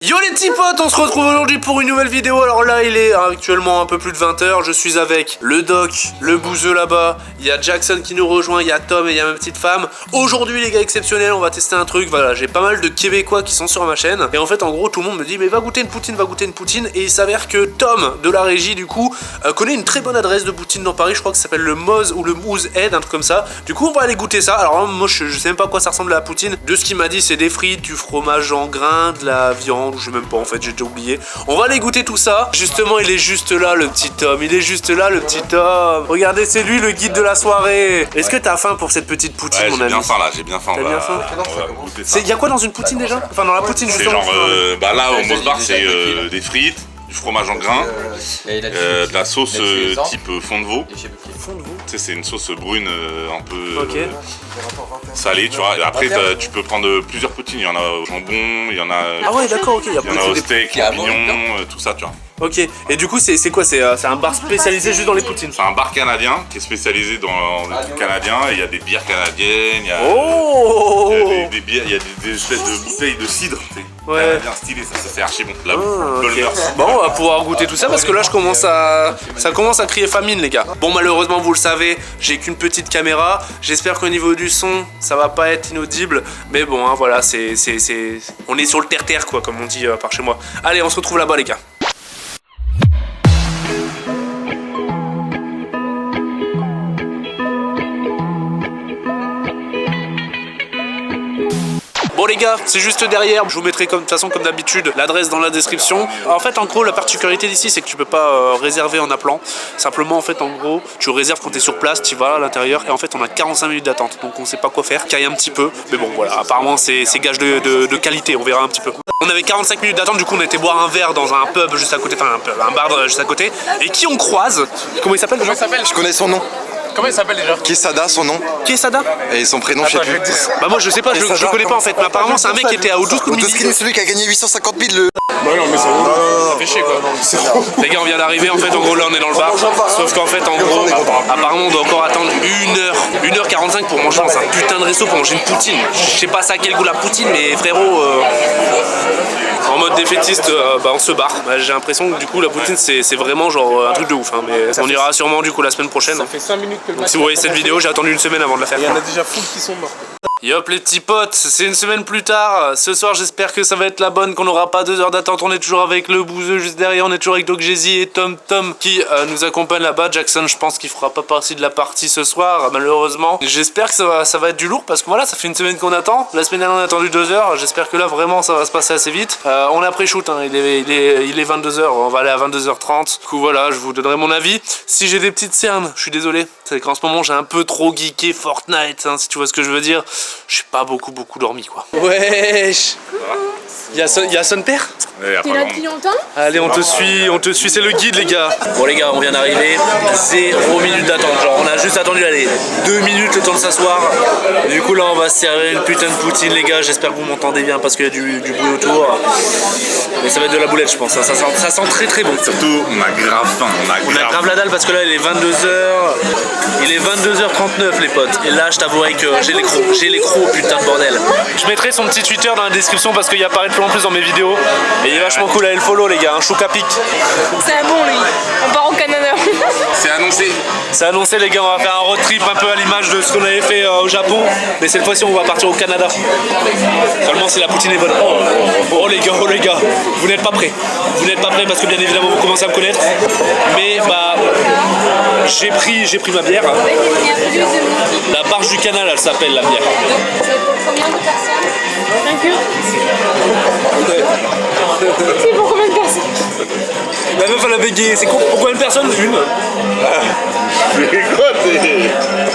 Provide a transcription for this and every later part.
Yo les petits potes, on se retrouve aujourd'hui pour une nouvelle vidéo. Alors là il est actuellement un peu plus de 20 h. Je suis avec le doc, le bouseux là-bas. Il y a Jackson qui nous rejoint, il y a Tom et il y a ma petite femme. Aujourd'hui les gars exceptionnels, on va tester un truc. Voilà, j'ai pas mal de Québécois qui sont sur ma chaîne. Et en fait en gros tout le monde me dit mais va goûter une poutine, va goûter une poutine. Et il s'avère que Tom de la régie du coup connaît une très bonne adresse de poutine dans Paris. Je crois que ça s'appelle le Moz ou le Moose Head, un truc comme ça. Du coup on va aller goûter ça. Alors moi je sais même pas à quoi ça ressemble à la poutine. De ce qu'il m'a dit c'est des frites, du fromage en grains, de la viande, je sais même pas en fait, j'ai déjà oublié. On va aller goûter tout ça. Justement, il est juste là, le petit Tom. Il est juste là, le petit Tom. Regardez, c'est lui le guide de la soirée. Est-ce que t'as faim pour cette petite poutine, mon ami? J'ai bien faim là, j'ai bien faim. T'as bien faim? Il y a quoi dans une poutine déjà? Enfin, dans la poutine, justement. C'est genre, bah là, au Moss Bar, c'est des frites, du fromage en grains, de la sauce type fond de veau. Fond de veau? Tu sais, c'est une sauce brune un peu salée, tu vois. Et après, tu peux prendre plusieurs poutines. Il y en a au jambon, il y en a. Ah ouais, d'accord, ok. Il y en a au steak, champignons, tout ça, tu vois. Ok, et du coup, c'est quoi? C'est un bar spécialisé juste dans les poutines? C'est un bar canadien qui est spécialisé dans les trucs canadiens. Et il y a des bières canadiennes, il y a, oh des bières, il y a des espèces de bouteilles de cidre, tu sais. Ouais. Canadien stylé, ça c'est archi bon. Là, okay. Bon, on va pouvoir goûter tout ça parce que là, ça commence à crier famine, les gars. Bon, malheureusement, vous le savez, j'ai qu'une petite caméra. J'espère qu'au niveau du son, ça va pas être inaudible. Mais bon, hein, voilà, on est sur le terre-terre, quoi, comme on dit par chez moi. Allez, on se retrouve là-bas, les gars. Bon les gars, c'est juste derrière, je vous mettrai de toute façon comme d'habitude l'adresse dans la description. En fait en gros la particularité d'ici c'est que tu peux pas réserver en appelant. Simplement en fait en gros tu réserves quand tu es sur place, tu vas à l'intérieur et en fait on a 45 minutes d'attente. Donc on sait pas quoi faire, caille un petit peu. Mais bon voilà, apparemment c'est gage de qualité, on verra un petit peu. On avait 45 minutes d'attente, du coup on était boire un verre dans un pub juste à côté, enfin un bar juste à côté. Et qui on croise? Comment il s'appelle? Je connais son nom. Comment il s'appelle déjà? Quesada, son nom. Quesada? Et son prénom, je sais plus. Bah moi je sais pas, je connais pas en fait. Mais apparemment c'est un mec qui était à Oudouskouni. Oudouskouni, celui qui a gagné 850 000 le... Bah non mais ça fait chier quoi. Les gars on vient d'arriver en fait, en gros là on est dans le bar. Sauf qu'en fait en gros apparemment on doit encore attendre 1h45 pour manger dans un putain de resto pour manger une poutine. Je sais pas ça a quel goût la poutine mais frérot en mode défaitiste bah, on se barre. Bah, j'ai l'impression que du coup la poutine c'est vraiment genre un truc de ouf hein, mais on ira sûrement du coup la semaine prochaine. Ça fait 5 minutes que le Donc, si vous voyez cette vidéo j'ai attendu une semaine avant de la faire. Il y en a déjà full qui sont morts. Yop les petits potes, c'est une semaine plus tard. Ce soir j'espère que ça va être la bonne, qu'on n'aura pas 2 heures d'attente. On est toujours avec le bouseux juste derrière, on est toujours avec Doc Jay-Z et Tom qui nous accompagne là-bas. Jackson je pense qu'il fera pas partie de la partie ce soir malheureusement. J'espère que ça va être du lourd parce que voilà ça fait une semaine qu'on attend. La semaine dernière on a attendu 2 heures, j'espère que là vraiment ça va se passer assez vite. On a pré-shoot, hein. il est 22 h, on va aller à 22 h 30. Du coup voilà je vous donnerai mon avis. Si j'ai des petites cernes, je suis désolé. C'est qu'en ce moment j'ai un peu trop geeké Fortnite hein, si tu vois ce que je veux dire. J'ai pas beaucoup dormi quoi. Wesh. Y'a son père? T'es là depuis longtemps? Allez on te suit, c'est le guide les gars. Bon les gars on vient d'arriver, 0 minutes d'attente, genre on a juste attendu allez 2 minutes le temps de s'asseoir. Du coup là on va se servir une putain de poutine les gars, j'espère que vous m'entendez bien parce qu'il y a du bruit autour. Mais ça va être de la boulette je pense, ça sent très très bon. Surtout on a grave faim, on a grave la dalle parce que là il est 22 h. Il est 22h39 les potes. Et là je t'avouerai que j'ai les crocs putain de bordel. Je mettrai son petit Twitter dans la description parce qu'il apparaît de plus en plus dans mes vidéos. Et il est vachement cool, allez le follow les gars, un choucapic. C'est un bon lui, on part au Canada. C'est annoncé. C'est annoncé les gars, on va faire un road trip un peu à l'image de ce qu'on avait fait au Japon. Mais cette fois-ci on va partir au Canada. Seulement si la poutine est bonne. Oh les gars, vous n'êtes pas prêts. Vous n'êtes pas prêts parce que bien évidemment vous commencez à me connaître. Mais bah j'ai pris ma bière. La barge du canal elle s'appelle la bière. C'est pour combien de personnes? C'est pour combien de personnes? La meuf elle a bégayé, c'est pour combien de personnes? Une.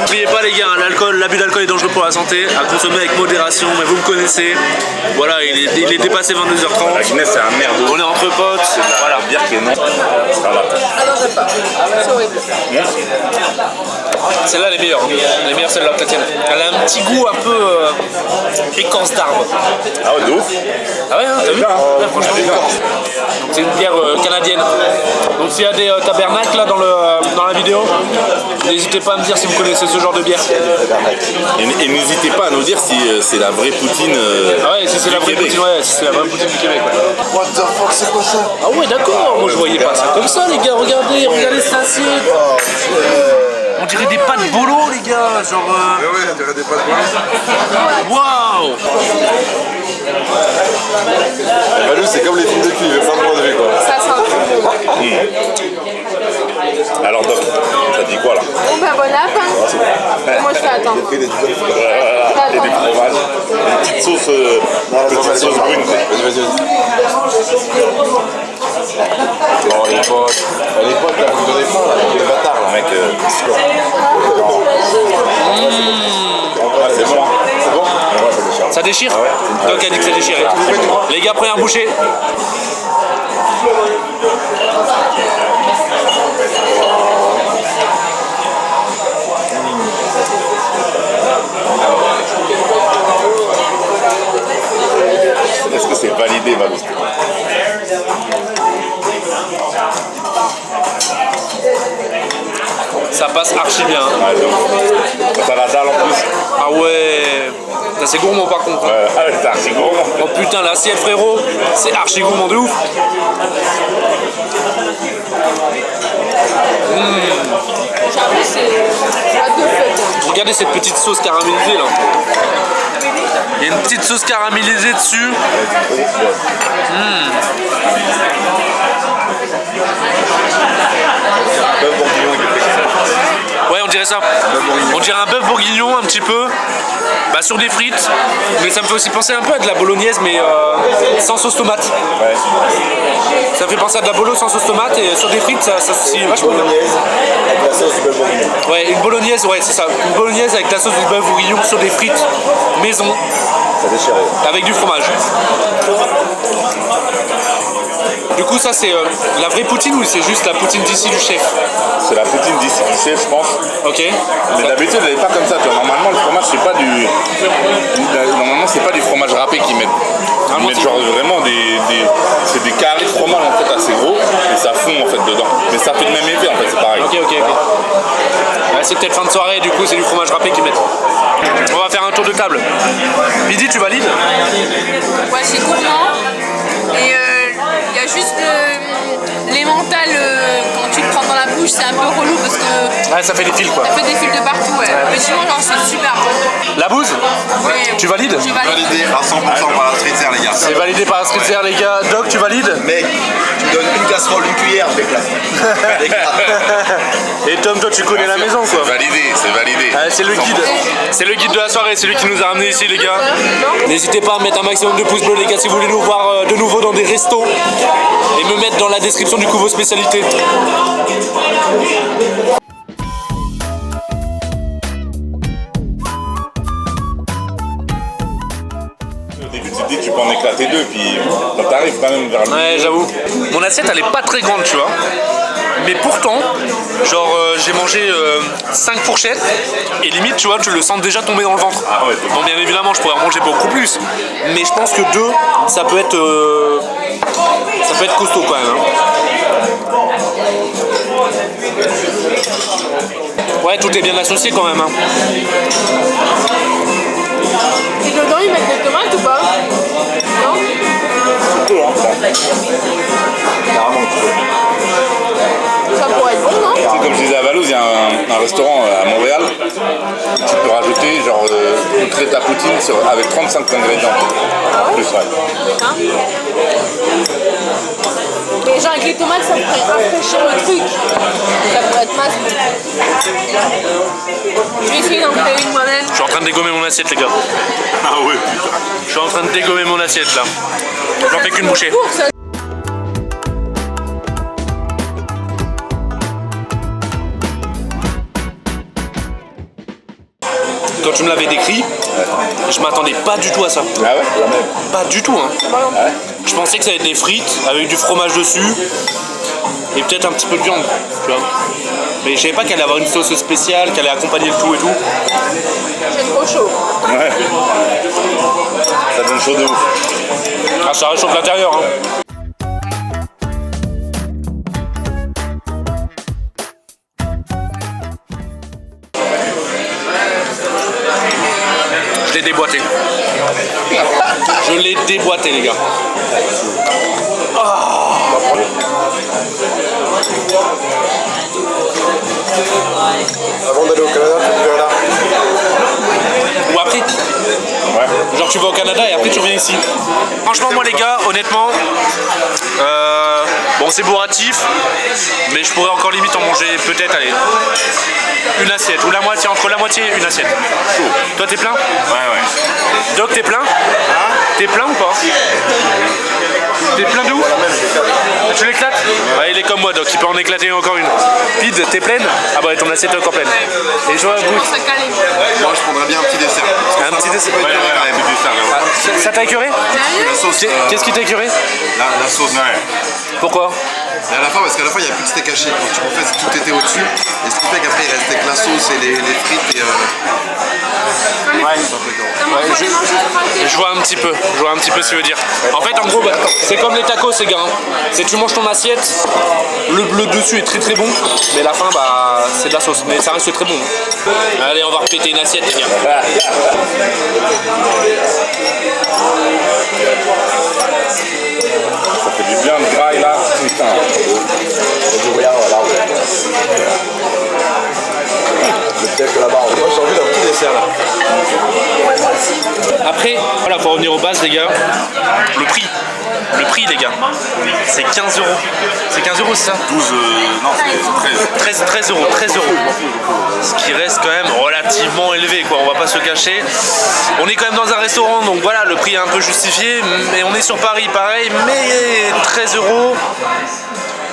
N'oubliez pas les gars, l'abus d'alcool est dangereux pour la santé, à consommer avec modération, mais vous me connaissez. Voilà, il est dépassé 22h30. La Guinness c'est un merde. On est entre potes. Voilà, bière qui est non. Ça va. Ah non j'aime pas, c'est horrible. Celle-là elle est meilleure, elle est meilleure celle-là que la tienne. Elle a un petit goût un peu écorce d'arbre. Ah ouais de ouf. Ah ouais, hein, t'as vu ouais, franchement. C'est une bière canadienne. Donc s'il y a des tabernacles là dans la vidéo, n'hésitez pas à me dire si vous connaissez ce genre de bière. Et n'hésitez pas à nous dire si c'est la vraie poutine. Ah ouais, si c'est la vraie Québec. poutine, ouais, si c'est la vraie poutine du Québec. Ouais. What the fuck, c'est quoi ça? Ah ouais, d'accord, moi je voyais pas ça comme ça, les gars, regardez cette assiette. On dirait des pâtes bolo, les gars, genre. Ouais, on dirait des pâtes blanches. Waouh! Bah, lui, c'est comme les films de cul, il veut plein de points de vue, quoi. Ça sent un peu bon. Alors Doc, ça dit quoi là? Bon bah bon app, hein. Moi je fais attendre. Il y a des fromages, une petite sauce, petite sauce brune. Vas-y. Oh, les potes, là, vous donnez faim, là, les bâtards, là. Mec, ah, c'est bon, hein. C'est bon? Ouais, ça déchire. Ça déchire? Donc a dit que ça déchirait. Les gars, première bouchée. Est-ce que c'est validé, Valou? Ça passe archi bien. Hein. Ouais, donc. T'as la dalle en plus. Ah ouais. Ça c'est gourmand par contre. Ah ouais, c'est archi gourmand. Oh putain, l'assiette frérot, c'est archi gourmand de ouf. J'avoue, c'est pas de feu. Regardez cette petite sauce caramélisée là. Il y a une petite sauce caramélisée dessus. Bœuf bourguignon, il est précis. Ouais, on dirait ça. On dirait un bœuf bourguignon un petit peu. Bah, sur des frites. Mais ça me fait aussi penser un peu à de la bolognaise, mais sans sauce tomate. Ouais. Ça me fait penser à de la bolo sans sauce tomate et sur des frites, ça s'associe vachement bien. Bolognaise avec la sauce du bœuf bourguignon. Ouais, une bolognaise, ouais, c'est ça. Une bolognaise avec la sauce du bœuf bourguignon sur des frites maison Ça déchirait. avec du fromage. Du coup, ça c'est la vraie poutine ou c'est juste la poutine d'ici du chef? C'est la poutine d'ici du chef, je pense. Ok. Mais d'habitude, elle est pas comme ça. Tu vois. Normalement, le fromage, c'est pas du. Normalement, c'est pas du fromage râpé qu'ils mettent. Ils mettent genre vraiment c'est des carrés de fromage en fait assez gros et ça fond en fait dedans. Mais ça fait le même effet en fait, c'est pareil. Ok. Ouais, c'est peut-être fin de soirée, du coup c'est du fromage râpé qu'ils mettent. On va faire un tour de table. Midi, tu valides? Ouais, c'est gourmand. Et il y a juste l'emmental quand tu le prends dans la bouche, c'est un peu relou parce que Ouais, ça fait des fils quoi. ça fait des fils de partout. Ouais. Mais sinon, genre, c'est super bon. La bouse? Ouais. Tu valides? Je valide. Validé à 100% par la street les gars. C'est validé par la street les gars. Doc, tu valides? Mec, tu me donnes une casserole, une cuillère, je l'éclate. Et Tom, toi tu connais la maison quoi. C'est validé. C'est le guide. C'est le guide de la soirée, c'est lui qui nous a ramenés ici les gars. N'hésitez pas à mettre un maximum de pouces bleus les gars si vous voulez nous voir de nouveau dans des restos. Et me mettre dans la description du coup vos spécialités. Au début, tu te dis que tu peux en éclater deux, puis quand t'arrives quand même vers le. Ouais, j'avoue. Mon assiette elle est pas très grande, tu vois. Mais pourtant, genre j'ai mangé 5 fourchettes et limite, tu vois, tu le sens déjà tomber dans le ventre. Ah ouais, Bon, bien évidemment, je pourrais en manger beaucoup plus. Mais je pense que 2, ça peut être costaud quand même. Hein. Ouais, tout est bien associé quand même. Hein. Et dedans, ils mettent des tomates ou pas? Non? Ça pourrait être bon, non? C'est comme je disais à Valouz, il y a un restaurant à Montréal où tu peux rajouter genre une crête à poutine avec 35 ingrédients. En plus, ouais. Hein? Et genre avec les tomates, ça pourrait rafraîchir le truc. Ça pourrait être masse. Je vais essayer d'en créer une moi-même. Je suis en train de dégommer mon assiette, les gars. Ah ouais, putain. Je suis en train de dégommer mon assiette là. J'en fais qu'une bouchée. Pour ça. Quand tu me l'avais décrit, je m'attendais pas du tout à ça. Ah ouais? Pas du tout, hein. Je pensais que ça allait être des frites avec du fromage dessus et peut-être un petit peu de viande, tu vois. Mais je savais pas qu'elle allait avoir une sauce spéciale, qu'elle allait accompagner le tout et tout. J'ai trop chaud. Ouais. Ça donne chaud de ouf. Ah, ça réchauffe l'intérieur, hein. déboîté. Je l'ai déboîté, les gars. Avant d'aller au Canada, tu reviens là. Ou après. Ouais. Genre tu vas au Canada et après tu reviens ici. Franchement moi les gars, honnêtement, bon c'est bourratif, mais je pourrais encore limite en manger peut-être, allez, une assiette, ou la moitié, entre la moitié et une assiette. Toi t'es plein? Ouais. Doc t'es plein? T'es plein ou pas? T'es plein de ouf? Ah, tu l'éclates? Ouais, il est comme moi Doc, il peut en éclater encore une. Pide, t'es pleine? Ah bah ton assiette est encore pleine. Et toi, vous? Ça calme. Moi, je prendrais bien un petit dessert. Un petit dessert. Ouais, quand même. Ah, ça t'a écœuré? La sauce. Qu'est-ce qui t'a écœuré? La sauce. Pourquoi? Et à la fin, parce qu'à la fin, il n'y a plus de steak haché. Donc, en fait, tout était au-dessus. Et ce qui fait qu'après, il restait que la sauce et les frites. Et, Je vois un petit peu, ce que tu veux dire. En fait, en gros, bah, c'est comme les tacos, les gars. Hein. C'est tu manges ton assiette, le dessus est très très bon, mais la fin, bah, c'est de la sauce. Mais ça reste très bon. Hein. Allez, on va repéter une assiette, les gars. Ça fait du bien de graille là, putain. peut-être là-bas. Moi, j'ai envie d'un petit dessert là. Après, voilà, faut revenir aux bases, les gars. Le prix, les gars, c'est 15 euros. C'est 15 euros, c'est ça? 12, non, c'est 13. 13 euros. Ce qui reste quand même relativement élevé, quoi. On va pas se cacher. On est quand même dans un restaurant, donc voilà, le prix est un peu justifié. Mais on est sur Paris, pareil, mais 13 euros.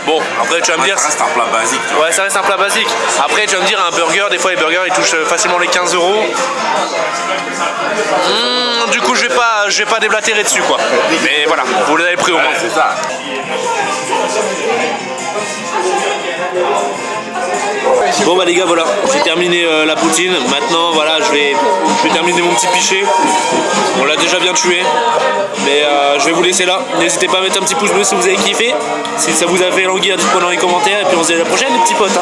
Bon, après tu vas me dire... Ça reste un plat basique. Tu vois. Ouais, ça reste un plat basique. Après tu vas me dire un burger, des fois les burgers ils touchent facilement les 15 euros. Du coup je vais pas déblatérer dessus quoi. Mais voilà, vous l'avez pris au moins. C'est ça. Bon bah les gars voilà, j'ai terminé la poutine. Maintenant voilà, je vais terminer mon petit pichet. On l'a déjà bien tué. Mais je vais vous laisser là. N'hésitez pas à mettre un petit pouce bleu si vous avez kiffé. Si ça vous a fait languir, dites-moi dans les commentaires. Et puis on se dit à la prochaine les petits potes. Hein.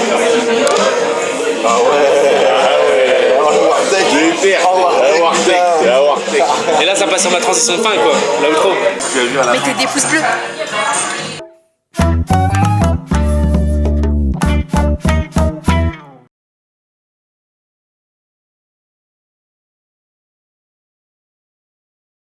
Ah ouais. Et là ça passe sur ma transition de fin quoi. Là outro. Mettez des pouces bleus.